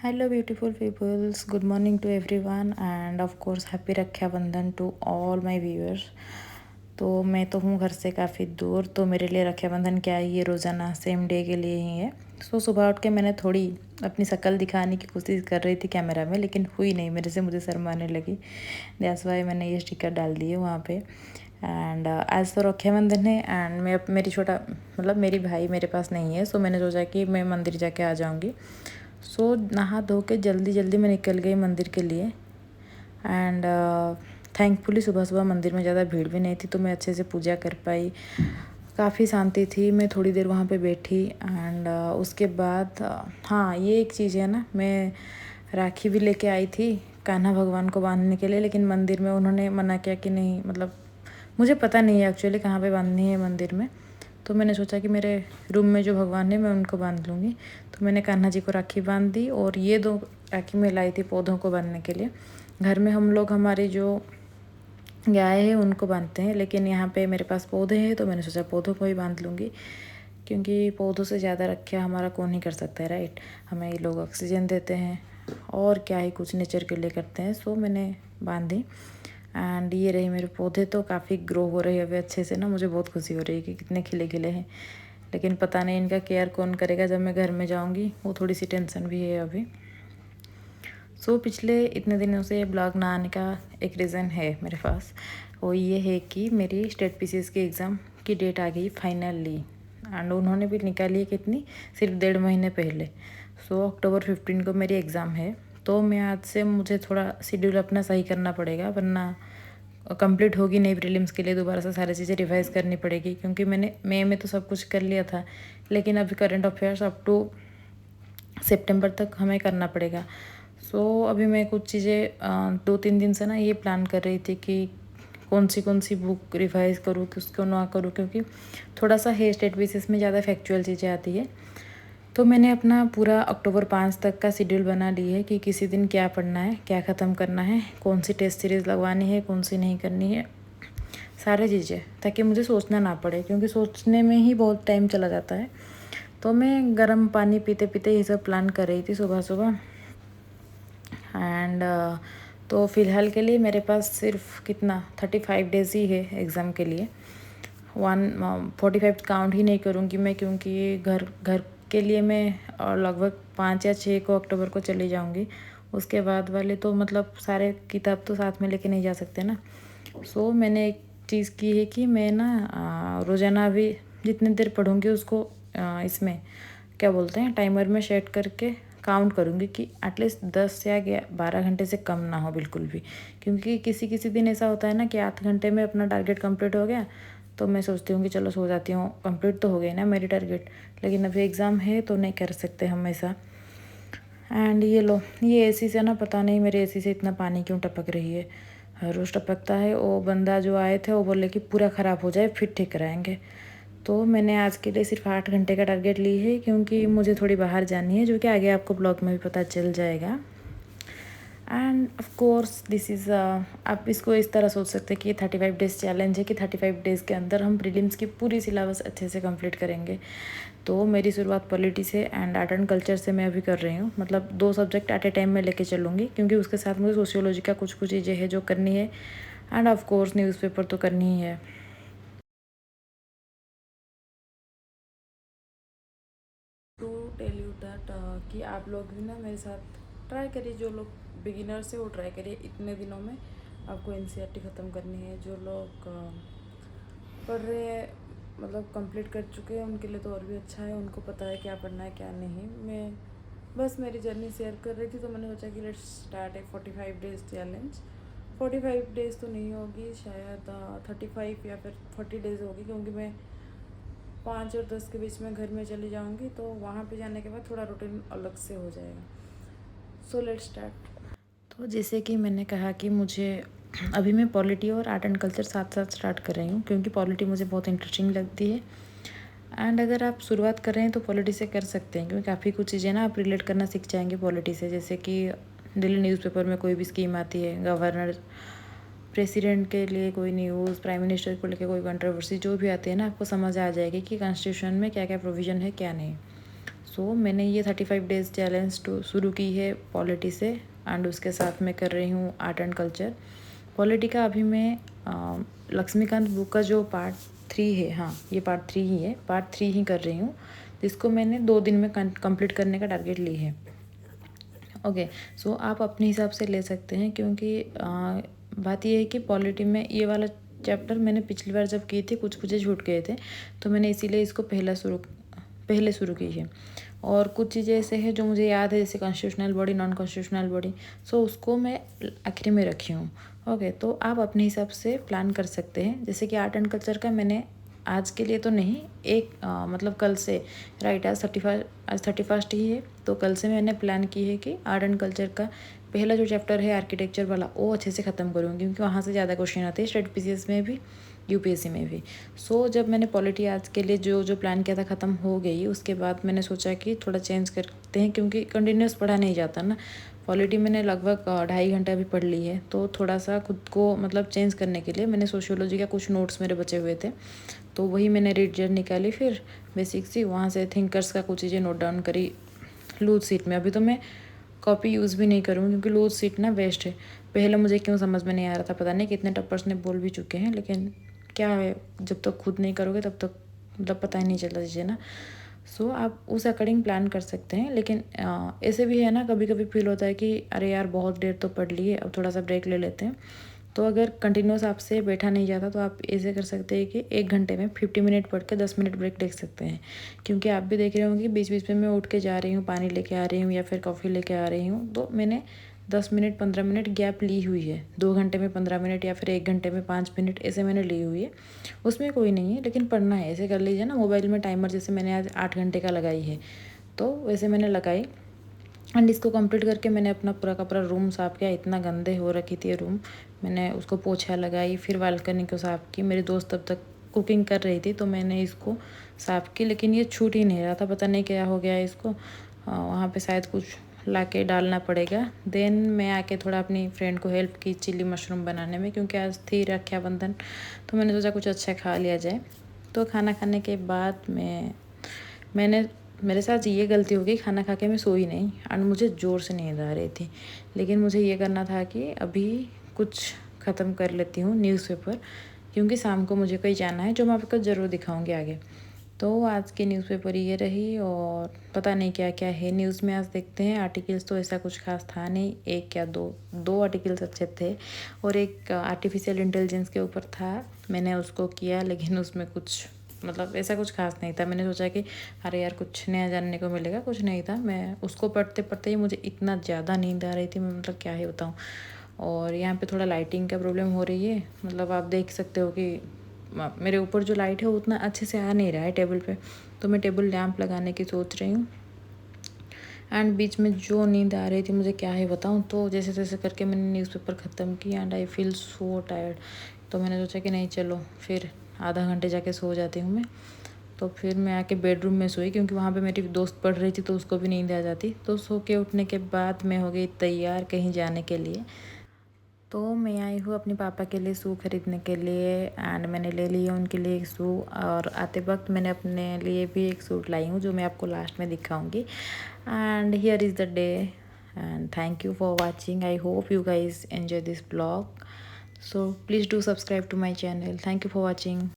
Hello beautiful peoples, good morning to everyone and of course happy Rakshabandhan to all my viewers. तो मैं तो हूँ घर से काफ़ी दूर, तो मेरे लिए रक्षाबंधन क्या है, ये रोज़ाना सेम डे के लिए ही है। सो सुबह उठ के मैंने थोड़ी अपनी शक्ल दिखाने की कोशिश कर रही थी कैमरा में, लेकिन हुई नहीं, मेरे से मुझे शर्म आने लगी। दैट्स वाई मैंने ये स्टिकर डाल दिए वहाँ पे। एंड आज तो रक्षाबंधन है एंड मैं मेरी छोटा मतलब मेरी भाई मेरे पास नहीं है, सो मैंने सोचा कि मैं मंदिर जाके आ जाऊँगी। सो नहा धो के जल्दी जल्दी मैं निकल गई मंदिर के लिए। एंड थैंकफुली सुबह सुबह मंदिर में ज़्यादा भीड़ भी नहीं थी, तो मैं अच्छे से पूजा कर पाई। काफ़ी शांति थी, मैं थोड़ी देर वहाँ पे बैठी। एंड उसके बाद हाँ, ये एक चीज़ है ना, मैं राखी भी लेके आई थी कान्हा भगवान को बांधने के लिए, लेकिन मंदिर में उन्होंने मना किया कि नहीं, मतलब मुझे पता नहीं है एक्चुअली कहाँ पे बांधनी है मंदिर में। तो मैंने सोचा कि मेरे रूम में जो भगवान है मैं उनको बांध लूँगी। तो मैंने कान्हा जी को राखी बांध दी, और ये 2 राखी मैं लाई थी पौधों को बांधने के लिए। घर में हम लोग हमारी जो गाय है उनको बांधते हैं, लेकिन यहाँ पे मेरे पास पौधे हैं तो मैंने सोचा पौधों को ही बांध लूँगी, क्योंकि पौधों से ज़्यादा रक्षा हमारा कौन ही कर सकता है, राइट। हमें ये लोग ऑक्सीजन देते हैं और क्या ही कुछ नेचर के लिए करते हैं। सो मैंने बांधी। एंड ये रही मेरे पौधे, तो काफ़ी ग्रो हो रहे हैं अभी अच्छे से ना। मुझे बहुत खुशी हो रही है कि कितने खिले खिले हैं, लेकिन पता नहीं इनका केयर कौन करेगा जब मैं घर में जाऊंगी, वो थोड़ी सी टेंशन भी है अभी। सो पिछले इतने दिनों से ब्लॉग ना आने का एक रीज़न है मेरे पास, वो ये है कि मेरी स्टेट पीसीएस के एग्ज़ाम की डेट आ गई फाइनली। एंड उन्होंने भी निकाली है कितनी, सिर्फ 1.5 महीने पहले। सो अक्टूबर 15 को मेरी एग्ज़ाम है। तो मैं आज से मुझे थोड़ा शेड्यूल अपना सही करना पड़ेगा, वरना कंप्लीट होगी नहीं प्रीलिम्स के लिए। दोबारा से सारी चीज़ें रिवाइज़ करनी पड़ेगी, क्योंकि मैंने मई में तो सब कुछ कर लिया था, लेकिन अभी करंट अफेयर्स अप टू सितंबर तक हमें करना पड़ेगा। सो अभी मैं कुछ चीज़ें 2-3 दिन से ना ये प्लान कर रही थी कि कौन सी बुक रिवाइज़ करूँ, किसको ना करूँ, क्योंकि थोड़ा सा है स्टेट बेसिस में ज़्यादा फैक्चुअल चीज़ें आती है। तो मैंने अपना पूरा अक्टूबर 5 तक का शेड्यूल बना ली है कि किसी दिन क्या पढ़ना है, क्या ख़त्म करना है, कौन सी टेस्ट सीरीज़ लगवानी है, कौन सी नहीं करनी है, सारी चीज़ें, ताकि मुझे सोचना ना पड़े, क्योंकि सोचने में ही बहुत टाइम चला जाता है। तो मैं गर्म पानी पीते पीते ये सब प्लान कर रही थी सुबह सुबह। एंड तो फ़िलहाल के लिए मेरे पास सिर्फ कितना 35 डेज़ ही है एग्ज़ाम के लिए। 145 काउंट ही नहीं करूँगी मैं, क्योंकि घर घर के लिए मैं लगभग 5 या 6 को अक्टूबर को चली जाऊँगी। उसके बाद वाले तो मतलब सारे किताब तो साथ में लेके नहीं जा सकते ना। सो मैंने एक चीज़ की है कि मैं ना रोज़ाना अभी जितनी देर पढ़ूँगी उसको इसमें क्या बोलते हैं, टाइमर में सेट करके काउंट करूँगी कि एटलीस्ट 10 या 12 घंटे से कम ना हो बिल्कुल भी। क्योंकि किसी किसी दिन ऐसा होता है ना कि 8 घंटे में अपना टारगेट कंप्लीट हो गया, तो मैं सोचती हूँ कि चलो सो जाती हूँ, कंप्लीट तो हो गई ना मेरी टारगेट। लेकिन अभी एग्ज़ाम है तो नहीं कर सकते हम ऐसा। एंड ये लो, ये एसी से ना पता नहीं मेरे एसी से इतना पानी क्यों टपक रही है, हर रोज़ टपकता है। वो बंदा जो आए थे वो बोले कि पूरा ख़राब हो जाए फिर ठीक कराएंगे। तो मैंने आज के लिए सिर्फ 8 घंटे का टारगेट ली है, क्योंकि मुझे थोड़ी बाहर जानी है, जो कि आगे आपको ब्लॉग में भी पता चल जाएगा। And of course this is आप इसको इस तरह सोच सकते हैं कि ये 35 डेज़ चैलेंज है, कि 35 डेज़ के अंदर हम प्रीलिम्स की पूरी सिलेबस अच्छे से कंप्लीट करेंगे। तो मेरी शुरुआत पॉलिटी से एंड आर्ट एंड कल्चर से मैं अभी कर रही हूँ, मतलब 2 सब्जेक्ट एट ए टाइम में लेके चलूँगी, क्योंकि उसके साथ मुझे सोशियोलॉजी का कुछ कुछ चीज़ें हैं जो करनी है। एंड ऑफ कोर्स न्यूज़पेपर तो करनी ही है। टू टेल यू दैट कि आप लोग भी ना मेरे साथ ट्राई करिए, जो लोग बिगिनर्स है वो ट्राई करिए। इतने दिनों में आपको एनसीईआरटी ख़त्म करनी है। जो लोग पढ़ रहे हैं, मतलब कंप्लीट कर चुके हैं, उनके लिए तो और भी अच्छा है, उनको पता है क्या पढ़ना है क्या नहीं। मैं बस मेरी जर्नी शेयर कर रही थी, तो मैंने सोचा कि let's start A 45 days challenge. 45 days तो नहीं होगी, शायद 35 या फिर 40 डेज़ होगी, क्योंकि मैं 5 और 10 के बीच में घर में चली जाऊंगी, तो वहाँ पे जाने के बाद थोड़ा रूटीन अलग से हो जाएगा। So let's start. तो जैसे कि मैंने कहा कि मुझे अभी मैं पॉलिटी और आर्ट एंड कल्चर साथ साथ स्टार्ट कर रही हूँ, क्योंकि पॉलिटी मुझे बहुत इंटरेस्टिंग लगती है। एंड अगर आप शुरुआत कर रहे हैं तो पॉलिटी से कर सकते हैं, क्योंकि काफ़ी कुछ चीज़ें ना आप रिलेट करना सीख जाएंगे पॉलिटी से। जैसे कि डेली न्यूज़पेपर में कोई भी स्कीम आती है, गवर्नर प्रेसिडेंट के लिए कोई न्यूज़, प्राइम मिनिस्टर को लेकर कोई कंट्रोवर्सी, जो भी आती है ना, आपको समझ आ जाएगी कि कॉन्स्टिट्यूशन में क्या क्या प्रोविज़न है क्या नहीं। मैंने ये 35 डेज़ चैलेंज शुरू की है पॉलिटी से, एंड उसके साथ मैं कर रही हूँ आर्ट एंड कल्चर। पॉलिटी का अभी मैं लक्ष्मीकांत बुक का जो पार्ट 3 है, हाँ ये पार्ट 3 ही है, पार्ट 3 ही कर रही हूँ, जिसको मैंने 2 दिन में कंप्लीट करने का टारगेट ली है। ओके, सो आप अपने हिसाब से ले सकते हैं, क्योंकि बात ये है कि पॉलिटी में ये वाला चैप्टर मैंने पिछली बार जब की थी कुछ मुझे छूट गए थे, तो मैंने इसीलिए इसको पहले शुरू की है। और कुछ चीज़ें ऐसे हैं जो मुझे याद है, जैसे constitutional body, non constitutional body, so उसको मैं आखिरी में रखी हूँ। ओके, तो आप अपने हिसाब से प्लान कर सकते हैं। जैसे कि आर्ट एंड कल्चर का मैंने आज के लिए तो नहीं, मतलब कल से, राइट, आज 31 ही है, तो कल से मैंने प्लान की है कि आर्ट एंड कल्चर का पहला जो चैप्टर है आर्किटेक्चर वाला, वो अच्छे से ख़त्म करूँगी, क्योंकि वहाँ से ज़्यादा क्वेश्चन आते हैं स्टेट पीसीएस में भी, यूपीएससी में भी। जब मैंने पॉलिटी आज के लिए जो प्लान किया था ख़त्म हो गई, उसके बाद मैंने सोचा कि थोड़ा चेंज करते हैं, क्योंकि कंटिन्यूस पढ़ा नहीं जाता ना। पॉलिटी मैंने लगभग 2.5 घंटा भी पढ़ ली है, तो थोड़ा सा खुद को मतलब चेंज करने के लिए मैंने सोशियोलॉजी का कुछ नोट्स मेरे बचे हुए थे, तो वही मैंने रीडर निकाली, फिर बेसिक सी वहाँ से थिंकर्स का कुछ चीज़ें नोट डाउन करी लूज सीट में। अभी तो मैं कॉपी यूज़ भी नहीं करूँगी, क्योंकि लूज सीट ना वेस्ट है। पहले मुझे क्यों समझ में नहीं आ रहा था, पता नहीं, कितने टॉपर्स ने बोल भी चुके हैं, लेकिन क्या है, जब तक खुद नहीं करोगे तब तक मतलब पता ही नहीं चलता चीज़ें ना। आप उस अकॉर्डिंग प्लान कर सकते हैं। लेकिन ऐसे भी है ना, कभी कभी फील होता है कि अरे यार बहुत देर तो पढ़ लिए, अब थोड़ा सा ब्रेक ले लेते हैं। तो अगर कंटिन्यूस आपसे बैठा नहीं जाता, तो आप ऐसे कर सकते हैं कि 1 घंटे में 50 मिनट पढ़ के 10 मिनट ब्रेक ले सकते हैं। क्योंकि आप भी देख रहे होंगे बीच बीच में मैं उठ के जा रही हूँ, पानी लेके आ रही हूँ या फिर कॉफ़ी लेके आ रही हूँ, तो मैंने 10 मिनट 15 मिनट गैप ली हुई है। 2 घंटे में 15 मिनट या फिर 1 घंटे में 5 मिनट, ऐसे मैंने ली हुई है। उसमें कोई नहीं है, लेकिन पढ़ना है, ऐसे कर लीजिए ना। मोबाइल में टाइमर जैसे मैंने आज 8 घंटे का लगाई है, तो वैसे मैंने लगाई, एंड इसको कंप्लीट करके मैंने अपना पूरा का पूरा रूम साफ़ किया। इतना गंदे हो रखी थी रूम, मैंने उसको पोछा लगाई, फिर बालकनी को साफ़ की। मेरी दोस्त तब तक कुकिंग कर रही थी, तो मैंने इसको साफ़ की, लेकिन ये छूट ही नहीं रहा था, पता नहीं क्या हो गया इसको। वहाँ पे शायद कुछ ला के डालना पड़ेगा। देन मैं आके थोड़ा अपनी फ्रेंड को हेल्प की चिली मशरूम बनाने में, क्योंकि आज थी रक्षाबंधन, तो मैंने सोचा कुछ अच्छा खा लिया जाए। तो खाना खाने के बाद मैंने मेरे साथ ये गलती हो गई, खाना खा के मैं सोई नहीं, एंड मुझे ज़ोर से नींद आ रही थी। लेकिन मुझे ये करना था कि अभी कुछ ख़त्म कर लेती हूँ न्यूज़पेपर, क्योंकि शाम को मुझे कहीं जाना है, जो मैं आपको ज़रूर दिखाऊंगी आगे। तो आज की न्यूज़पेपर ये रही, और पता नहीं क्या क्या है न्यूज़ में, आज देखते हैं। आर्टिकल्स तो ऐसा कुछ खास था नहीं, एक या दो आर्टिकल्स अच्छे थे, और एक आर्टिफिशियल इंटेलिजेंस के ऊपर था, मैंने उसको किया, लेकिन उसमें कुछ मतलब ऐसा कुछ खास नहीं था। मैंने सोचा कि अरे यार कुछ नया जानने को मिलेगा, कुछ नहीं था। मैं उसको पढ़ते पढ़ते ही मुझे इतना ज़्यादा नींद आ रही थी, मैं मतलब क्या ही बताऊँ। और यहाँ पे थोड़ा लाइटिंग का प्रॉब्लम हो रही है, मतलब आप देख सकते हो कि मेरे ऊपर जो लाइट है वो उतना अच्छे से आ नहीं रहा है टेबल पे, तो मैं टेबल लैंप लगाने की सोच रही हूँ। एंड बीच में जो नींद आ रही थी, मुझे क्या ही बताऊँ, तो जैसे तैसे करके मैंने न्यूज़पेपर ख़त्म की, and I feel so tired. तो मैंने सोचा कि नहीं चलो, फिर आधा घंटे जाके सो जाती हूँ मैं। तो फिर मैं आके बेडरूम में सोई, क्योंकि वहाँ पे मेरी दोस्त पढ़ रही थी, तो उसको भी नींद आ जाती। तो सो के उठने के बाद मैं हो गई तैयार कहीं जाने के लिए। तो मैं आई हूँ अपने पापा के लिए शू ख़रीदने के लिए, एंड मैंने ले लिया उनके लिए एक शू, और आते वक्त मैंने अपने लिए भी एक सूट लाई हूँ, जो मैं आपको लास्ट में दिखाऊंगी। And here is the day, and thank you for watching. I hope you guys enjoy this blog, so please do subscribe to my channel. Thank you for watching.